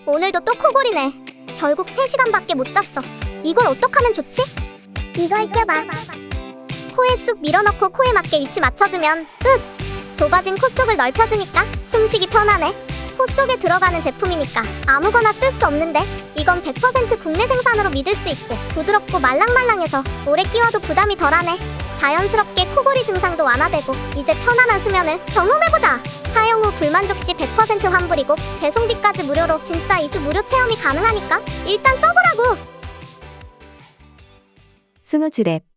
오늘도 또 코골이네. 결국 3시간밖에 못 잤어. 이걸 어떡하면 좋지? 이걸 껴봐. 코에 쑥 밀어넣고 코에 맞게 위치 맞춰주면 끝! 좁아진 코 속을 넓혀주니까 숨쉬기 편하네. 코 속에 들어가는 제품이니까 아무거나 쓸 수 없는데 이건 100% 국내 생산으로 믿을 수 있고 부드럽고 말랑말랑해서 오래 끼워도 부담이 덜하네. 자연스럽게 코골이 증상도 완화되고 이제 편안한 수면을 경험해보자. 사용 후 불만족 시 100% 환불이고 배송비까지 무료로 진짜 2주 무료 체험이 가능하니까 일단 써보라고. 스누즈랩